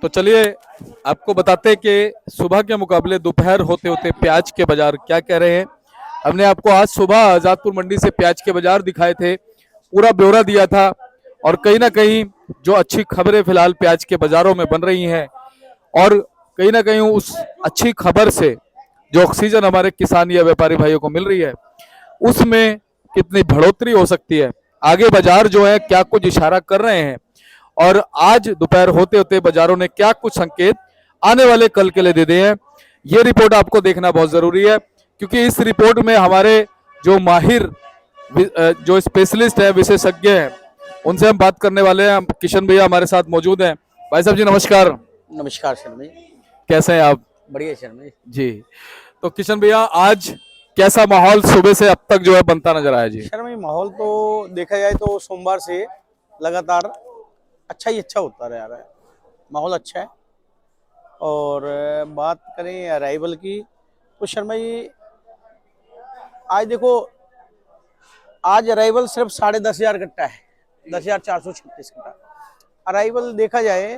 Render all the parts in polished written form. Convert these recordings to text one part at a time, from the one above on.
तो चलिए आपको बताते हैं कि सुबह के मुकाबले दोपहर होते होते प्याज के बाजार क्या कह रहे हैं। हमने आपको आज सुबह आजादपुर मंडी से प्याज के बाजार दिखाए थे, पूरा ब्यौरा दिया था और कहीं ना कहीं जो अच्छी खबरें फिलहाल प्याज के बाजारों में बन रही हैं और कहीं ना कहीं उस अच्छी खबर से जो ऑक्सीजन हमारे किसान या व्यापारी भाइयों को मिल रही है उसमें कितनी बढ़ोतरी हो सकती है, आगे बाजार जो है क्या कुछ इशारा कर रहे हैं और आज दोपहर होते होते बाजारों ने क्या कुछ संकेत आने वाले कल के लिए दे दिए हैं, ये रिपोर्ट आपको देखना बहुत जरूरी है। क्योंकि इस रिपोर्ट में हमारे जो माहिर जो स्पेशलिस्ट हैं, विशेषज्ञ हैं, उनसे हम बात करने वाले हैं। किशन भैया हमारे साथ मौजूद हैं। भाई साहब जी नमस्कार। नमस्कार शर्मा जी। कैसे हैं आप? बढ़िया शर्मा जी। जी, तो किशन भैया आज कैसा माहौल सुबह से अब तक जो है बनता नजर आया जी? शर्मा जी माहौल तो देखा जाए तो सोमवार से लगातार अच्छा ही अच्छा होता रह रहा है, माहौल अच्छा है। और बात करें अराइवल की तो शर्मा जी आज देखो, आज अराइवल सिर्फ 10,500 कट्टा है, 10,436 कट्टा। अराइवल देखा जाए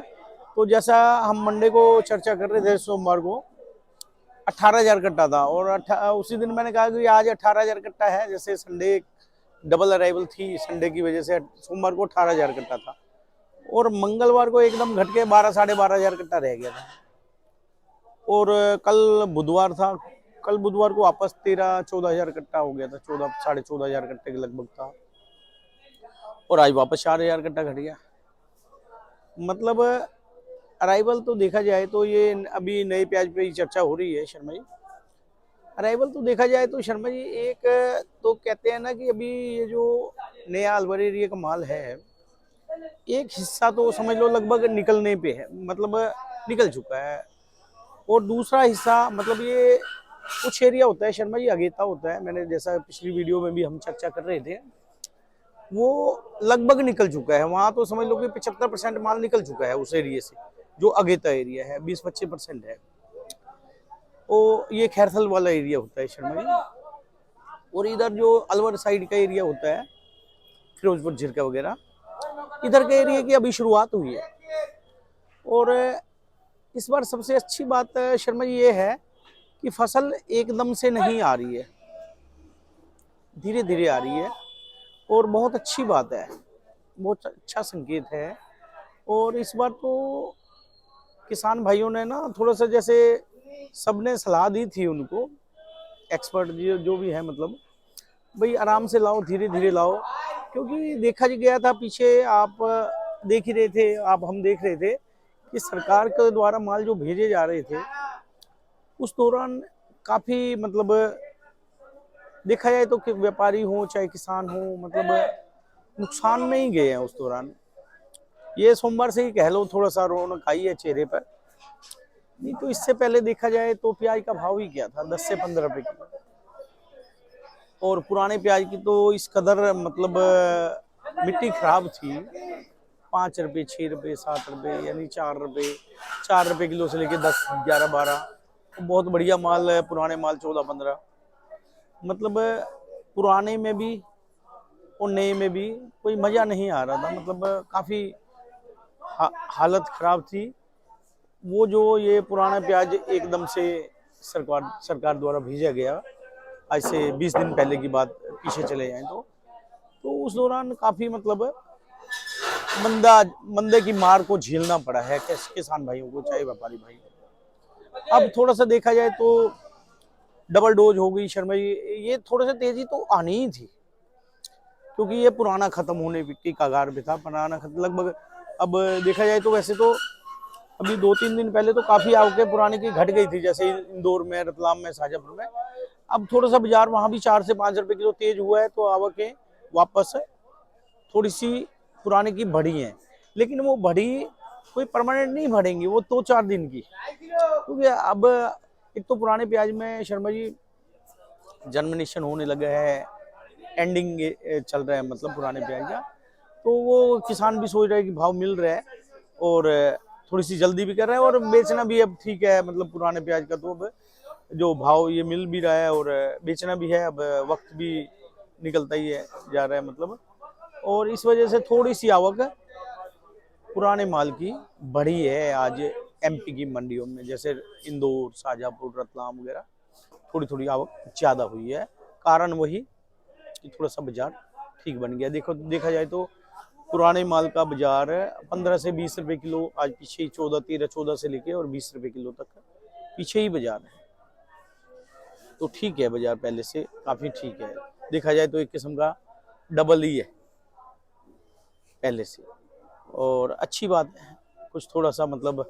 तो जैसा हम मंडे को चर्चा कर रहे थे सोमवार को 18,000 कट्टा था और उसी दिन मैंने कहा कि आज 18,000 कट्टा है। जैसे संडे डबल अराइवल थी, संडे की वजह से सोमवार को 18,000 कट्टा था और मंगलवार को एकदम घट के 12-12,500 कट्टा रह गया था। और कल बुधवार था, कल बुधवार को वापस 13-14,000 कट्टा हो गया था, 14-14,500 कट्टे के लगभग था और आज वापस 4,000 कट्टा घट गया। मतलब अराइवल तो देखा जाए तो ये अभी नए प्याज पे ही चर्चा हो रही है शर्मा जी। अराइवल तो देखा जाए तो शर्मा जी एक तो कहते हैं ना कि अभी ये जो नया अलवर एरिया का माल है, एक हिस्सा तो समझ लो लगभग निकलने पे है, मतलब निकल चुका है। और दूसरा हिस्सा मतलब ये कुछ एरिया होता है शर्मा जी, अगेता होता है, मैंने जैसा पिछली वीडियो में भी हम चर्चा कर रहे थे, वो लगभग निकल चुका है। वहां तो समझ लो कि 75% माल निकल चुका है उस एरिया से, जो अगेता एरिया है 20-25% है। वो ये खैरथल वाला एरिया होता है शर्मा जी। और इधर जो अलवर साइड का एरिया होता है, फिरोजपुर झिरका वगैरह, इधर के एरिया की अभी शुरुआत हुई है। और इस बार सबसे अच्छी बात शर्मा जी ये है कि फसल एकदम से नहीं आ रही है, धीरे धीरे आ रही है और बहुत अच्छी बात है, बहुत अच्छा संकेत है। और इस बार तो किसान भाइयों ने ना थोड़ा सा, जैसे सबने सलाह दी थी उनको, एक्सपर्ट जो भी है, मतलब भाई आराम से लाओ, धीरे धीरे लाओ। क्योंकि देखा गया था पीछे, आप देख ही रहे थे, आप हम देख रहे थे कि सरकार के द्वारा माल जो भेजे जा रहे थे उस दौरान काफी, मतलब देखा जाए तो कि व्यापारी हो चाहे किसान हो, मतलब नुकसान में ही गए हैं उस दौरान। ये सोमवार से ही कह लो थोड़ा सा रौनक आई है चेहरे पर, नहीं तो इससे पहले देखा जाए तो प्याज का भाव ही क्या था, 10 से 15 रुपए किलो। और पुराने प्याज की तो इस कदर मतलब मिट्टी खराब थी, 5 रुपए 6 रुपए 7 रुपए, यानी 4 रुपए किलो से लेके 10 11 12, तो बहुत बढ़िया माल है। पुराने माल 14-15, मतलब पुराने में भी और नए में भी कोई मजा नहीं आ रहा था, मतलब काफी हालत खराब थी। वो जो ये पुराना प्याज एकदम से सरकार द्वारा भेजा गया, आज से 20 दिन पहले की बात पीछे चले जाएं तो उस दौरान काफी मतलब मंदे की मार को झेलना पड़ा है किसान भाइयों को, चाहे व्यापारी भाई। अब थोड़ा सा देखा जाए तो डबल डोज हो गई शर्मा जी, ये थोड़ा सा तेजी तो आनी ही थी, क्योंकि ये पुराना खत्म होने की कगार पे था, पुराना खत्म लगभग। अब देखा जाए तो वैसे तो अभी 2-3 दिन पहले तो काफी आवकें पुराने की घट गई थी, जैसे इंदौर में, रतलाम में, शाजापुर में। अब थोड़ा सा बाजार वहां भी 4 से 5 रुपए किलो तेज हुआ है, तो आवकें वापस थोड़ी सी पुराने की बढ़ी हैं। लेकिन वो बढ़ी कोई परमानेंट नहीं बढ़ेंगी, वो 2-4 दिन की, क्योंकि अब एक तो पुराने प्याज में शर्मा जी जर्मिनेशन होने लगा है, एंडिंग चल रहा है मतलब पुराने प्याज का, तो वो किसान भी सोच रहे हैं कि भाव मिल रहा है और थोड़ी सी जल्दी भी कर रहा है और बेचना भी अब ठीक है। मतलब पुराने प्याज का तो अब जो भाव ये मिल भी रहा है और बेचना भी है, अब वक्त भी निकलता ही है जा रहा है मतलब। और इस वजह से थोड़ी सी आवक पुराने माल की बढ़ी है आज एमपी की मंडियों में, जैसे इंदौर, शाजापुर, रतलाम वगैरह थोड़ी थोड़ी आवक ज़्यादा हुई है। कारण वही कि थोड़ा सा बाजार ठीक बन गया। देखा जाए तो पुराने माल का बाजार 15 से 20 रुपए किलो आज पीछे ही 14 से लेके और 20 रुपए किलो तक पीछे ही बाजार है। तो ठीक है, बाजार पहले से काफ़ी ठीक है। देखा जाए तो एक किस्म का डबल ही है पहले से, और अच्छी बात है। कुछ थोड़ा सा मतलब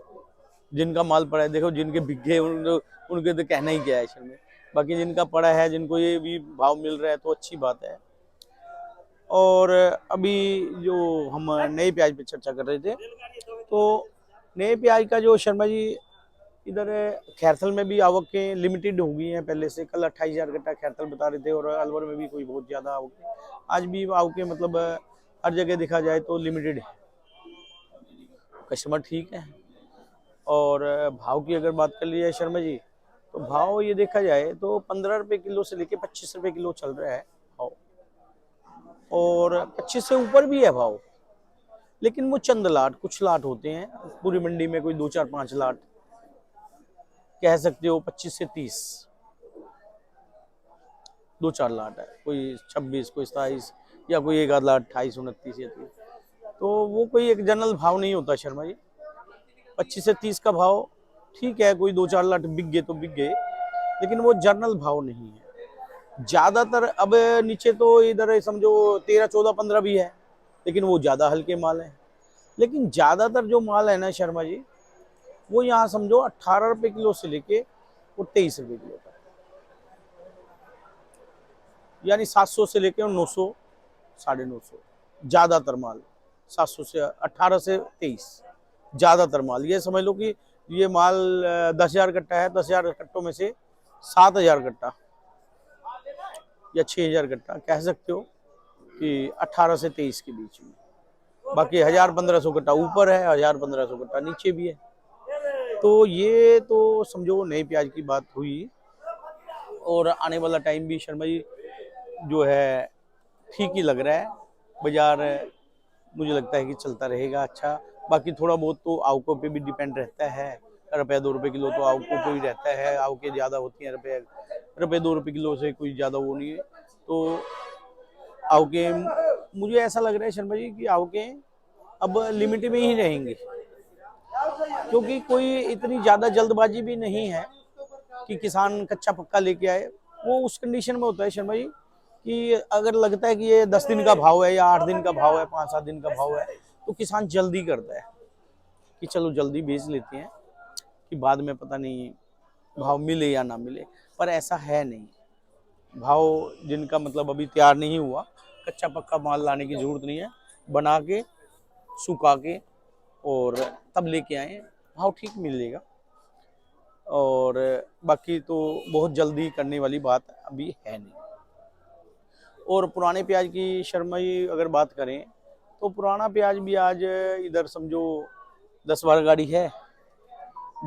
जिनका माल पड़ा है, देखो जिनके बिके उनके तो कहना ही क्या है शर्म में। बाकी जिनका पड़ा है, जिनको ये भी भाव मिल रहा है तो अच्छी बात है। और अभी जो हम नए प्याज पे चर्चा कर रहे थे, तो नए प्याज का जो शर्मा जी इधर खैरथल में भी आवकें लिमिटेड हो गई हैं पहले से। कल 28,000 कट्टा खैरथल बता रहे थे, और अलवर में भी कोई बहुत ज़्यादा आवकें आज भी आवकें मतलब हर जगह देखा जाए तो लिमिटेड है। कस्टमर ठीक है। और भाव की अगर बात कर ली जाए शर्मा जी, तो भाव ये देखा जाए तो 15 रुपए किलो से लेके 25 रुपए किलो चल रहा है भाव, और 25 से ऊपर भी है भाव। लेकिन वो चंद लाट, कुछ लाट होते हैं पूरी मंडी में, कोई 2 4 5 लाट कह सकते हो, 25 से 30 2 4 लाट है, कोई 26, कोई 27, या कोई एक आध लाट 28, 29 या 30। तो वो कोई एक जनरल भाव नहीं होता शर्मा जी। 25 से 30 का भाव ठीक है, कोई 2 4 लाट बिक गए तो बिक गए, लेकिन वो जनरल भाव नहीं है। ज्यादातर अब नीचे तो इधर समझो 13 14 15 भी है, लेकिन वो ज्यादा हल्के माल है। लेकिन ज्यादातर जो माल है ना शर्मा जी, वो यहाँ समझो 18 रुपए किलो से लेके वो 23 रुपए किलो तक, यानी 700 से लेके 900, 950, ज्यादातर माल 700 से 18 से 23, ज्यादातर माल। ये समझ लो कि ये माल 10,000 कट्टा है, 10,000 कट्टों में से 7,000 कट्टा या 6,000 कट्टा कह सकते हो कि 18 से 23 के बीच में। बाकी 1,000-1,500 कट्टा ऊपर है, 1,000-1,500 कट्टा नीचे भी है। तो ये तो समझो नए प्याज की बात हुई। और आने वाला टाइम भी शर्मा जी जो है ठीक ही लग रहा है। बाजार मुझे लगता है कि चलता रहेगा अच्छा। बाकी थोड़ा बहुत तो आवकों पे भी डिपेंड रहता है, रुपये 2 रुपये किलो तो आवकों पे भी रहता है। आवकें ज़्यादा होती हैं, रुपये 2 रुपये किलो से कोई ज़्यादा वो नहीं है। तो आवकें मुझे ऐसा लग रहा है शर्मा जी कि आवकें अब लिमिट में ही रहेंगी, क्योंकि कोई इतनी ज़्यादा जल्दबाजी भी नहीं है कि किसान कच्चा पक्का लेके आए। वो उस कंडीशन में होता है शर्मा जी कि अगर लगता है कि ये 10 दिन का भाव है या 8 दिन का भाव है, 5-7 दिन का भाव है, तो किसान जल्दी करता है कि चलो जल्दी बेच लेते हैं कि बाद में पता नहीं भाव मिले या ना मिले। पर ऐसा है नहीं। भाव जिनका मतलब अभी तैयार नहीं हुआ, कच्चा पक्का माल लाने की जरूरत नहीं है, बना के सुखा के और तब लेके आए, भाव ठीक मिलेगा। और बाकी तो बहुत जल्दी करने वाली बात अभी है नहीं। और पुराने प्याज की शर्मा जी अगर बात करें, तो पुराना प्याज भी आज इधर समझो 10-12 गाड़ी है।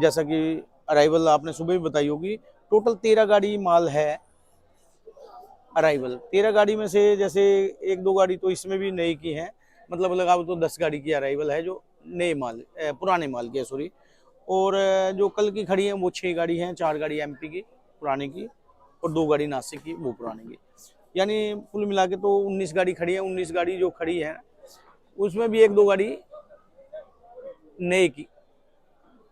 जैसा कि अराइवल आपने सुबह भी बताई होगी, टोटल 13 गाड़ी माल है अराइवल। 13 गाड़ी में से जैसे 1-2 गाड़ी तो इसमें भी नई की है, मतलब लगाओ तो 10 गाड़ी की अराइवल है जो नए माल पुराने माल की है, सॉरी। और जो कल की खड़ी है वो 6 गाड़ी हैं, 4 गाड़ी एमपी की पुराने की और 2 गाड़ी नासिक की वो पुराने की, यानी कुल मिला के तो 19 गाड़ी खड़ी है। 19 गाड़ी जो खड़ी है उसमें भी 1-2 गाड़ी नए की,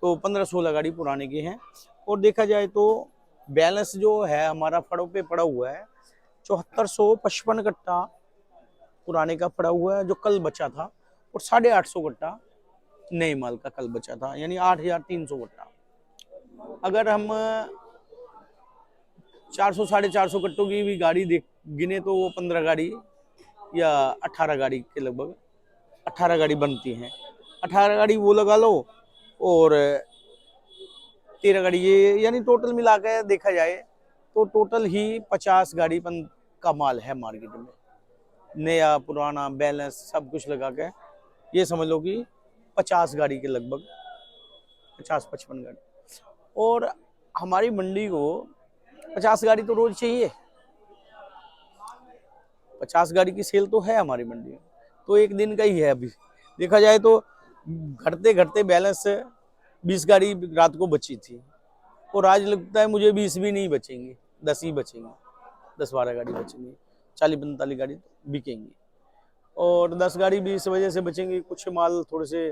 तो 15-16 गाड़ी पुराने की हैं। और देखा जाए तो बैलेंस जो है हमारा फड़ों पे पड़ा हुआ है 7455 कट्टा पुराने का पड़ा हुआ है जो कल बचा था, और 850 कट्टा नए माल का कल बचा था, यानी 8,300 कट्टा। अगर हम 400-450 कट्टों की भी गाड़ी देख गिने तो वो 15 गाड़ी या 18 गाड़ी के लगभग 18 गाड़ी बनती हैं। 18 गाड़ी वो लगा लो और 13 गाड़ी ये, यानी टोटल मिला के देखा जाए तो टोटल ही 50 गाड़ी का माल है मार्केट में, नया पुराना बैलेंस सब कुछ लगा के ये समझ लो कि 50 गाड़ी के लगभग, 50-55 गाड़ी। और हमारी मंडी को 50 गाड़ी तो रोज चाहिए, 50 गाड़ी की सेल तो है हमारी मंडी में, तो एक दिन का ही है अभी देखा जाए तो। घटते घटते बैलेंस 20 गाड़ी रात को बची थी, और आज लगता है मुझे 20 भी नहीं बचेंगी, 10 ही बचेंगी, 10-12 गाड़ी बचेंगी, 40-45 गाड़ी बिकेंगी। और 10 गाड़ी भी इस वजह से बचेंगी, कुछ माल थोड़े से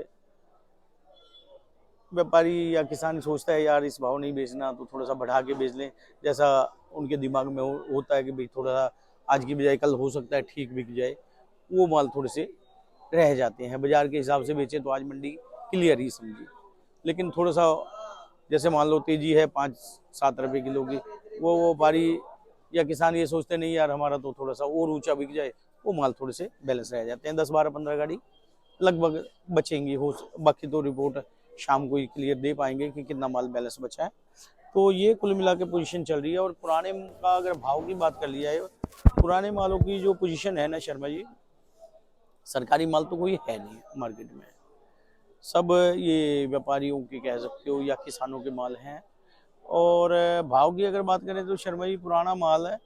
व्यापारी या किसान सोचता है यार इस भाव नहीं बेचना तो थोड़ा सा बढ़ा के बेच लें, जैसा उनके दिमाग में होता है कि भाई थोड़ा सा आज की बजाय कल हो सकता है ठीक बिक जाए, वो माल थोड़े से रह जाते हैं। बाजार के हिसाब से बेचे तो आज मंडी क्लियर ही समझी, लेकिन थोड़ा सा जैसे मान लो तेजी है 5-7 रुपए किलो की, वो व्यापारी या किसान ये सोचते नहीं यार हमारा तो थोड़ा सा और ऊंचा बिक जाए, वो माल थोड़े से बैलेंस रह जाते हैं। 10-12-15 गाड़ी लगभग बचेंगी, हो बाकी तो रिपोर्ट शाम को ही क्लियर दे पाएंगे कि कितना माल बैलेंस बचा है। तो ये कुल मिला के पोजीशन चल रही है। और पुराने का अगर भाव की बात कर लिया है, पुराने मालों की जो पोजीशन है ना शर्मा जी, सरकारी माल तो कोई है नहीं मार्केट में, सब ये व्यापारियों के कह सकते हो या किसानों के माल हैं। और भाव की अगर बात करें तो शर्मा जी पुराना माल है,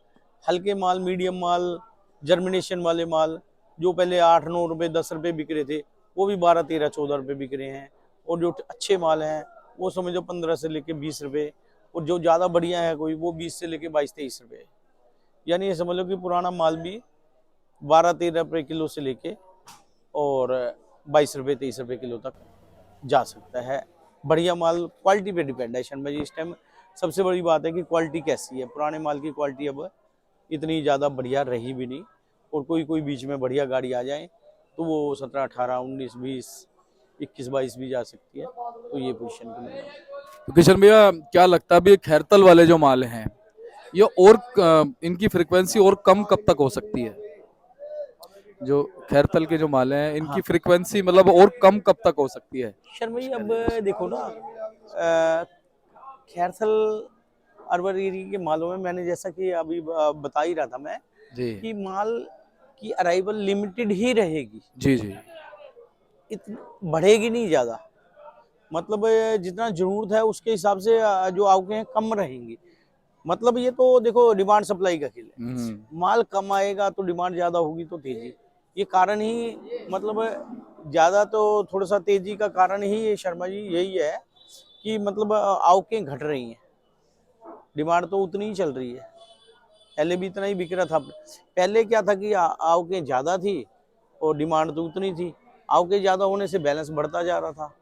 हल्के माल, मीडियम माल, जर्मिनेशन वाले माल जो पहले 8-9 रुपये 10 रुपये बिक रहे थे, वो भी 12-13-14 रुपये बिक रहे हैं। और जो अच्छे माल हैं वो समझो 15 से लेके 20 रुपये, और जो ज़्यादा बढ़िया है कोई वो 20 से लेके 22-23 रुपये। यानी ये समझ लो कि पुराना माल भी 12-13 रुपये किलो से लेके और 22 रुपये 23 रुपये किलो तक जा सकता है। बढ़िया माल क्वालिटी पे डिपेंड है शर्मा जी। इस टाइम सबसे बड़ी बात है कि क्वालिटी कैसी है। पुराने माल की क्वालिटी अब इतनी ज़्यादा बढ़िया रही भी नहीं, और कोई बीच में बढ़िया गाड़ी आ जाए तो वो 17, 18, 19, 20, 21, 22 भी जा सकती है। तो ये पोजीशन के लिए तो किशन भैया क्या लगता है अभी खैरतल वाले जो माल हैं ये और इनकी फ्रीक्वेंसी और कम कब तक हो सकती है? जो खैरतल के जो माल हैं इनकी हाँ फ्रीक्वेंसी मतलब और कम कब तक हो सकती है? शर्मा जी, अब देखो ना खैरथल अरवर एरिया के मालों में मैंने जैसा कि अभी बता ही रहा था मैं जी कि माल की अराइवल लिमिटेड ही रहेगी, जी जी इतनी बढ़ेगी नहीं ज़्यादा। मतलब जितना जरूरत है उसके हिसाब से जो आवकें हैं कम रहेंगी। मतलब ये तो देखो डिमांड सप्लाई का खेल है, माल कम आएगा तो डिमांड ज़्यादा होगी तो तेजी, ये कारण ही मतलब ज़्यादा तो थोड़ा सा तेजी का कारण ही ये शर्मा जी यही है कि मतलब आवकें घट रही हैं, डिमांड तो उतनी ही चल रही है। पहले भी इतना ही बिक रहा था। पहले क्या था कि आवकें ज़्यादा थी और डिमांड तो उतनी थी, आवकें ज़्यादा होने से बैलेंस बढ़ता जा रहा था,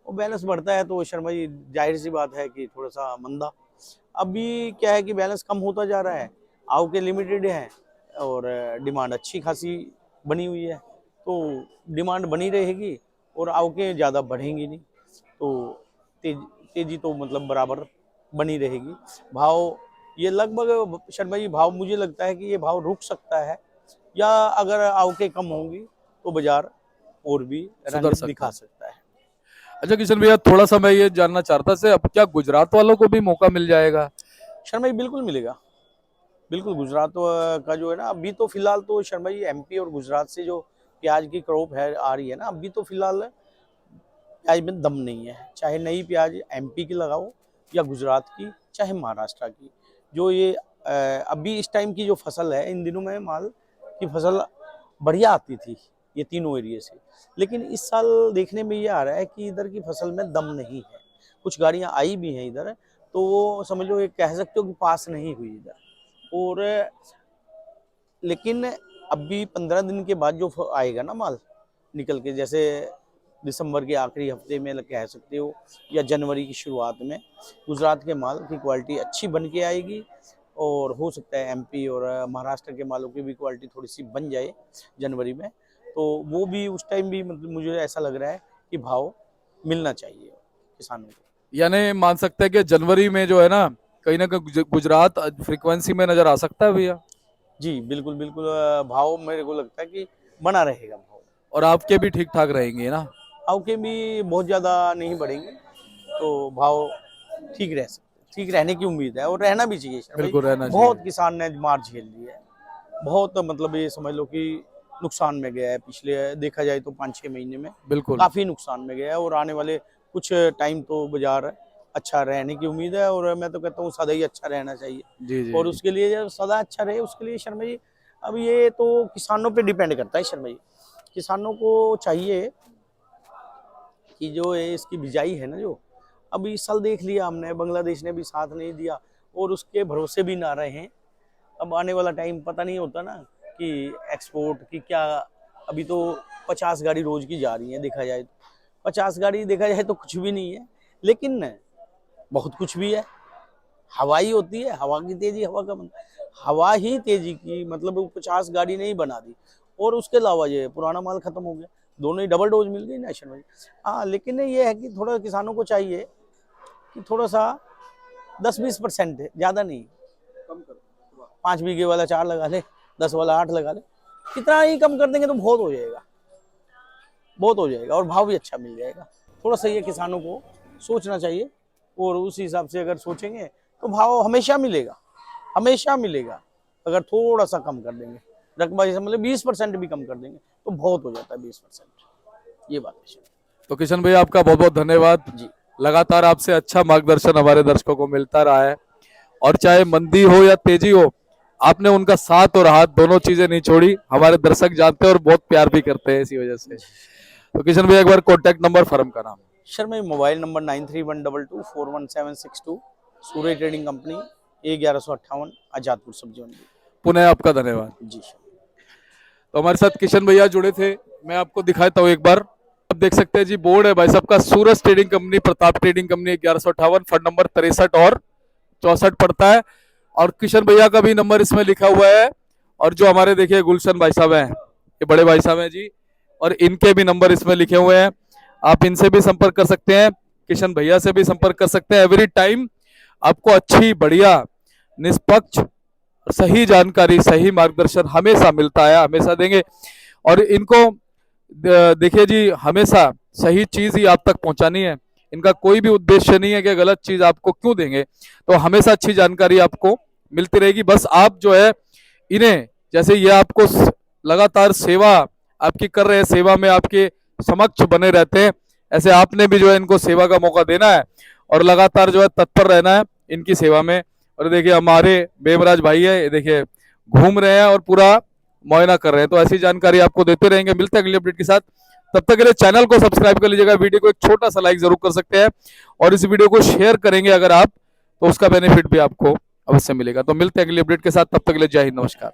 और बैलेंस बढ़ता है तो शर्मा जी जाहिर सी बात है कि थोड़ा सा मंदा। अभी क्या है कि बैलेंस कम होता जा रहा है, आवकें लिमिटेड है और डिमांड अच्छी खासी बनी हुई है, तो डिमांड बनी रहेगी और आवकें ज़्यादा बढ़ेंगी नहीं, तो तेजी तो मतलब बराबर बनी रहेगी। भाव ये लगभग शर्मा जी भाव मुझे लगता है कि ये भाव रुक सकता है, या अगर आवकें कम होंगी तो बाजार और भी सुधर रंग सकता दिखा है। सकता है। अच्छा किशन भैया थोड़ा सा मैं ये जानना चाहता से अब क्या गुजरात वालों को भी मौका मिल जाएगा? शर्मा जी बिल्कुल मिलेगा, बिल्कुल। गुजरात का जो है ना अभी तो फिलहाल तो शर्मा जी एमपी और गुजरात से जो प्याज की क्रॉप है आ रही है ना, अभी तो फिलहाल प्याज में दम नहीं है। चाहे नई प्याज एमपी की लगाओ या गुजरात की, चाहे महाराष्ट्र की, जो ये अभी इस टाइम की जो फसल है, इन दिनों में माल की फसल बढ़िया आती थी ये तीनों एरिया से, लेकिन इस साल देखने में ये आ रहा है कि इधर की फसल में दम नहीं है। कुछ गाड़ियां आई भी हैं इधर, तो वो समझ लो ये कह सकते हो कि पास नहीं हुई इधर। और लेकिन अभी 15 दिन के बाद जो आएगा ना माल निकल के, जैसे दिसंबर के आखिरी हफ्ते में कह सकते हो या जनवरी की शुरुआत में, गुजरात के माल की क्वालिटी अच्छी बन के आएगी, और हो सकता है एमपी और महाराष्ट्र के मालों की भी क्वालिटी थोड़ी सी बन जाए जनवरी में, तो वो भी उस टाइम भी मतलब मुझे ऐसा लग रहा है कि भाव मिलना चाहिए किसानों को। यानी मान सकते हैं कि जनवरी में जो है ना कहीं गुजरात फ्रीक्वेंसी में नजर आ सकता है भैया। जी बिल्कुल बिल्कुल, भाव मेरे को लगता है कि बना रहेगा भाव। और आपके भी ठीक ठाक रहेंगे ना? भाव के भी बहुत ज़्यादा नहीं बढ़ेंगे, तो भाव ठीक रह सकते, ठीक रहने की उम्मीद है और रहना भी चाहिए सर भाई। बिल्कुल रहना चाहिए। बहुत किसान ने मार झेल ली है, बहुत मतलब ये समझ लो कि नुकसान में गया है। पिछले देखा जाए तो 5-6 महीने में बिल्कुल काफ़ी नुकसान में गया है, और आने वाले कुछ टाइम तो बाजार अच्छा रहने की उम्मीद है, और मैं तो कहता हूँ सदा ही अच्छा रहना चाहिए। जी जी और जी उसके लिए जब सदा अच्छा रहे उसके लिए शर्मा जी, अब ये तो किसानों पे डिपेंड करता है शर्मा जी। किसानों को चाहिए कि जो है इसकी बिजाई है ना, जो अब इस साल देख लिया हमने, बांग्लादेश ने भी साथ नहीं दिया और उसके भरोसे भी ना रहे हैं। अब आने वाला टाइम पता नहीं होता ना कि एक्सपोर्ट की क्या। अभी तो 50 गाड़ी रोज की जा रही है, देखा जाए तो 50 गाड़ी देखा जाए तो कुछ भी नहीं है, लेकिन बहुत कुछ भी है। हवा ही होती है, हवा की तेजी, हवा का हवा ही तेजी की मतलब 50 गाड़ी नहीं बना दी। और उसके अलावा ये पुराना माल खत्म हो गया, दोनों ही डबल डोज मिल गई नेशन में। हाँ, लेकिन ये है कि थोड़ा किसानों को चाहिए कि थोड़ा सा 10-20% है, ज़्यादा नहीं। 5 बीघे वाला 4 लगा ले, 10 वाला 8 लगा ले, कितना ही कम कर देंगे तो बहुत हो जाएगा, बहुत हो जाएगा और भाव भी अच्छा मिल जाएगा। थोड़ा सा ये किसानों को सोचना चाहिए और उस हिसाब से अगर सोचेंगे तो भाव हमेशा मिलेगा, हमेशा मिलेगा। अगर थोड़ा सा कम कर देंगे रकबा, जैसे मतलब 20% भी कम कर देंगे तो बहुत हो जाता है 20%, ये बात है। तो किशन भाई आपका बहुत बहुत धन्यवाद जी, लगातार आपसे अच्छा मार्गदर्शन हमारे दर्शकों को मिलता रहा है और चाहे मंदी हो या तेजी हो आपने उनका साथ और हाथ दोनों चीजें नहीं छोड़ी। हमारे दर्शक जानते हैं और बहुत प्यार भी करते हैं इसी वजह से। तो किशन भाई एक बार कॉन्टैक्ट नंबर फर्म का नाम। सर मेरा मोबाइल नंबर 9312241762, सूर्य ट्रेडिंग कंपनी, A1158, आजादपुर सब्जी मंडी। पुनः आपका धन्यवाद। जी सर। तो हमारे साथ किशन भैया जुड़े थे, मैं आपको दिखाता हूँ एक बार। आप देख सकते हैं जी, बोर्ड है भाई साहब का, Suraj trading company, Pratap trading company, 1158, fund number 63 और 64 पड़ता है। और किशन भैया का भी नंबर इसमें लिखा हुआ है। और जो हमारे देखिए गुलशन भाई साहब हैं, ये बड़े भाई साहब हैं जी, और इनके भी नंबर इसमें लिखे हुए हैं। आप इनसे भी संपर्क कर सकते हैं, किशन भैया से भी संपर्क कर सकते हैं। एवरी टाइम आपको अच्छी, बढ़िया, निष्पक्ष, सही जानकारी, सही मार्गदर्शन हमेशा मिलता है, हमेशा देंगे। और इनको देखिए जी, हमेशा सही चीज ही आप तक पहुंचानी है। इनका कोई भी उद्देश्य नहीं है कि गलत चीज आपको क्यों देंगे, तो हमेशा अच्छी जानकारी आपको मिलती रहेगी। बस आप जो है इन्हें, जैसे ये आपको लगातार सेवा आपकी कर रहे हैं, सेवा में आपके समक्ष बने रहते हैं, ऐसे आपने भी जो है इनको सेवा का मौका देना है और लगातार जो है तत्पर रहना है इनकी सेवा में। और देखिए हमारे बेमराज भाई है, ये देखिए घूम रहे हैं और पूरा मुआयना कर रहे हैं। तो ऐसी जानकारी आपको देते रहेंगे। मिलते हैं अगले अपडेट के साथ, तब तक के लिए चैनल को सब्सक्राइब कर लीजिएगा, वीडियो को एक छोटा सा लाइक जरूर कर सकते हैं और इस वीडियो को शेयर करेंगे अगर आप, तो उसका बेनिफिट भी आपको अवश्य मिलेगा। तो मिलते हैं अगले अपडेट के साथ, तब तक के लिए जय हिंद, नमस्कार।